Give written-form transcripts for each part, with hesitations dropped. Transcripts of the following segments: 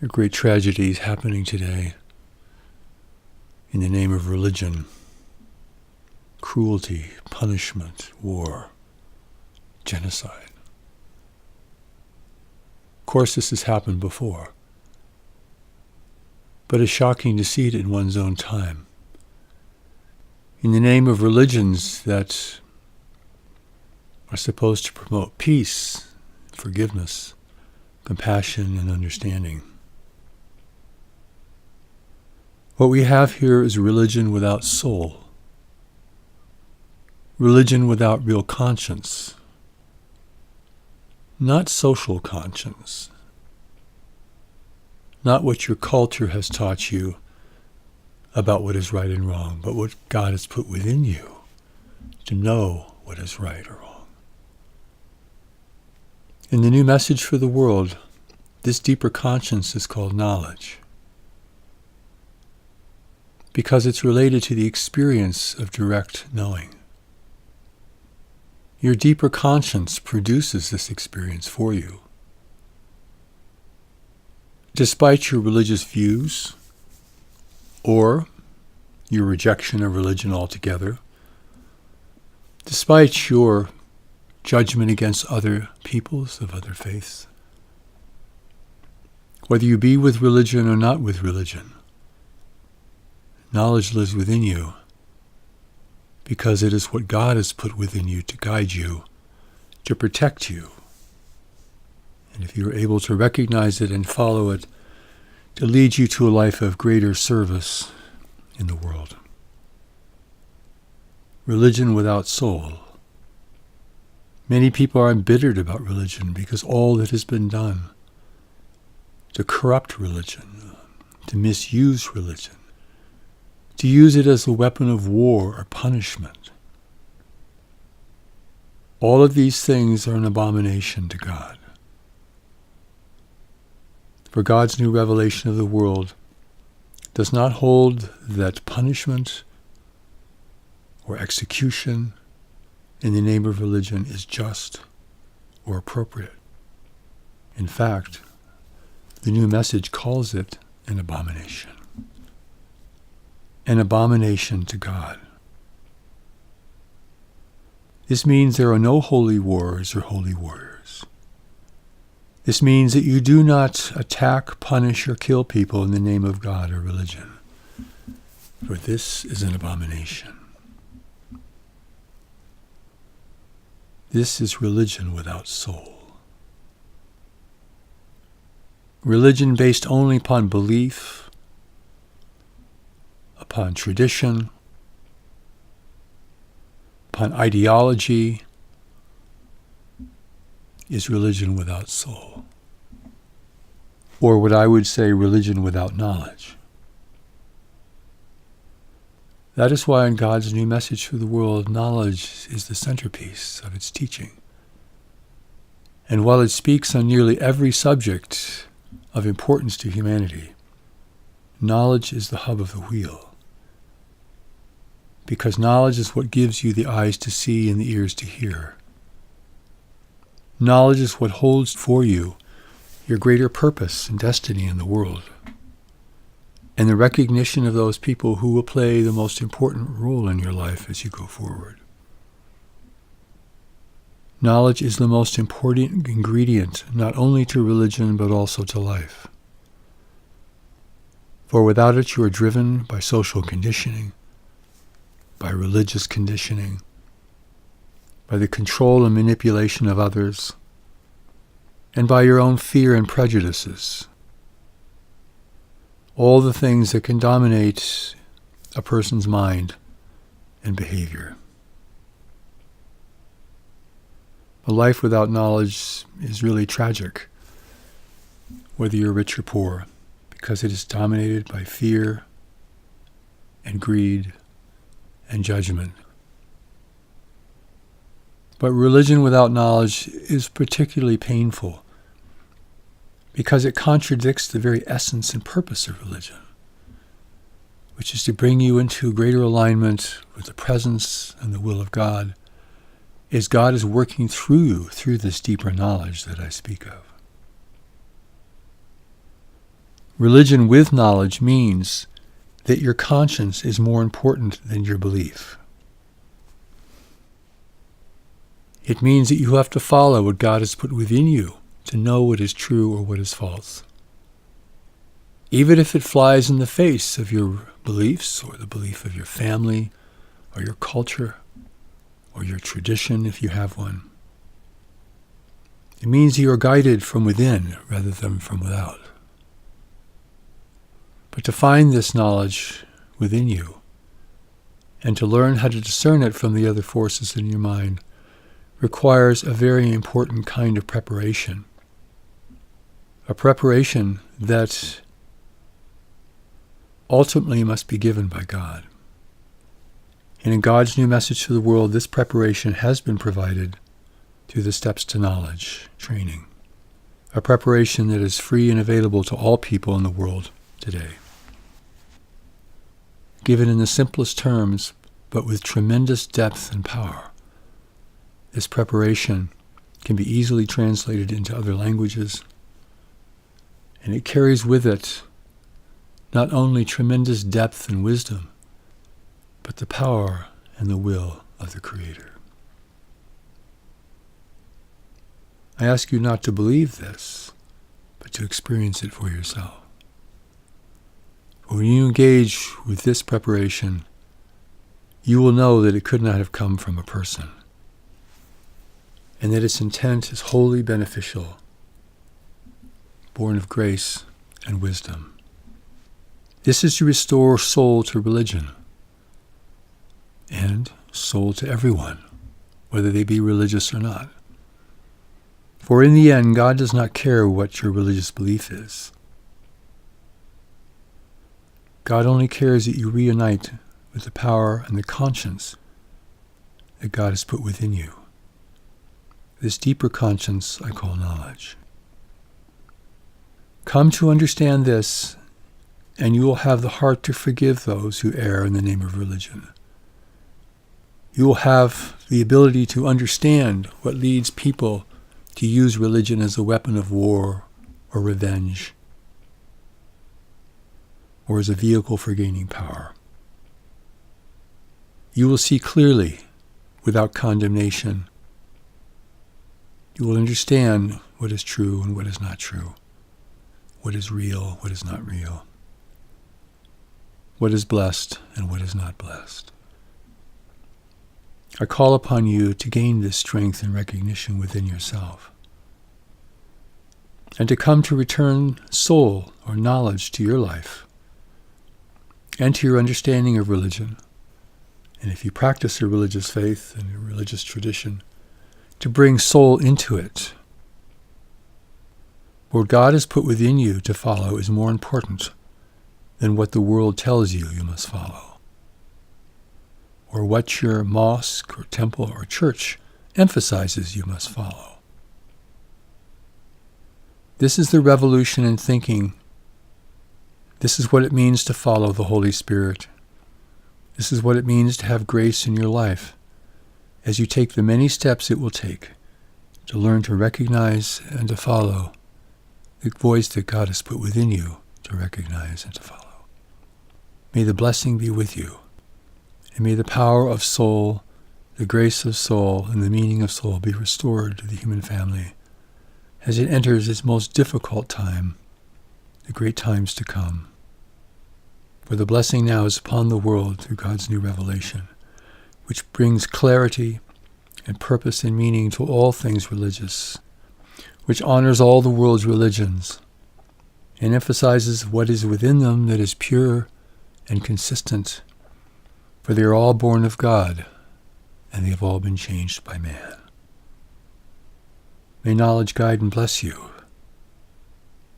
A great tragedy is happening today in the name of religion. Cruelty, punishment, war, genocide. Of course, this has happened before, but it's shocking to see it in one's own time. In the name of religions that are supposed to promote peace, forgiveness, compassion, and understanding. What we have here is religion without soul. Religion without real conscience. Not social conscience. Not what your culture has taught you about what is right and wrong, but what God has put within you to know what is right or wrong. In the new message for the world, this deeper conscience is called knowledge, because it's related to the experience of direct knowing. Your deeper conscience produces this experience for you. Despite your religious views, or your rejection of religion altogether, despite your judgment against other peoples of other faiths, whether you be with religion or not with religion, knowledge lives within you because it is what God has put within you to guide you, to protect you. And if you are able to recognize it and follow it, to lead you to a life of greater service in the world. Religion without soul. Many people are embittered about religion because all that has been done to corrupt religion, to misuse religion, to use it as a weapon of war or punishment. All of these things are an abomination to God. For God's new revelation of the world does not hold that punishment or execution in the name of religion is just or appropriate. In fact, the new message calls it an abomination. An abomination to God. This means there are no holy wars or holy warriors. This means that you do not attack, punish, or kill people in the name of God or religion. For this is an abomination. This is religion without soul. Religion based only upon belief, upon tradition, upon ideology, is religion without soul. Or what I would say, religion without knowledge. That is why in God's new message for the world, knowledge is the centerpiece of its teaching. And while it speaks on nearly every subject of importance to humanity, knowledge is the hub of the wheel. Because knowledge is what gives you the eyes to see and the ears to hear. Knowledge is what holds for you your greater purpose and destiny in the world, and the recognition of those people who will play the most important role in your life as you go forward. Knowledge is the most important ingredient, not only to religion, but also to life. For without it, you are driven by social conditioning, by religious conditioning, by the control and manipulation of others, and by your own fear and prejudices. All the things that can dominate a person's mind and behavior. A life without knowledge is really tragic, whether you're rich or poor, because it is dominated by fear and greed and judgment. But religion without knowledge is particularly painful because it contradicts the very essence and purpose of religion, which is to bring you into greater alignment with the presence and the will of God, as God is working through you through this deeper knowledge that I speak of. Religion with knowledge means that your conscience is more important than your belief. It means that you have to follow what God has put within you to know what is true or what is false. Even if it flies in the face of your beliefs or the belief of your family or your culture or your tradition if you have one. It means you are guided from within rather than from without. But to find this knowledge within you and to learn how to discern it from the other forces in your mind requires a very important kind of preparation. A preparation that ultimately must be given by God. And in God's new message to the world, this preparation has been provided through the steps to knowledge training. A preparation that is free and available to all people in the world today. Given in the simplest terms, but with tremendous depth and power. This preparation can be easily translated into other languages, and it carries with it not only tremendous depth and wisdom, but the power and the will of the Creator. I ask you not to believe this, but to experience it for yourself. When you engage with this preparation, you will know that it could not have come from a person, and that its intent is wholly beneficial, born of grace and wisdom. This is to restore soul to religion, and soul to everyone, whether they be religious or not. For in the end, God does not care what your religious belief is. God only cares that you reunite with the power and the conscience that God has put within you. This deeper conscience I call knowledge. Come to understand this, and you will have the heart to forgive those who err in the name of religion. You will have the ability to understand what leads people to use religion as a weapon of war or revenge, or as a vehicle for gaining power. You will see clearly, without condemnation. You will understand what is true and what is not true, what is real, what is not real, what is blessed and what is not blessed. I call upon you to gain this strength and recognition within yourself, and to come to return soul or knowledge to your life and to your understanding of religion. And if you practice a religious faith and a religious tradition, to bring soul into it. What God has put within you to follow is more important than what the world tells you you must follow, or what your mosque or temple or church emphasizes you must follow. This is the revolution in thinking. This is what it means to follow the Holy Spirit. This is what it means to have grace in your life as you take the many steps it will take to learn to recognize and to follow the voice that God has put within you to recognize and to follow. May the blessing be with you, and may the power of soul, the grace of soul, and the meaning of soul be restored to the human family as it enters its most difficult time, the great times to come. For the blessing now is upon the world through God's new revelation, which brings clarity and purpose and meaning to all things religious, which honors all the world's religions, and emphasizes what is within them that is pure and consistent, for they are all born of God, and they have all been changed by man. May knowledge guide and bless you,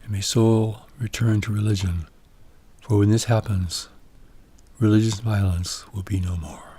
and may soul return to religion, for when this happens, religious violence will be no more.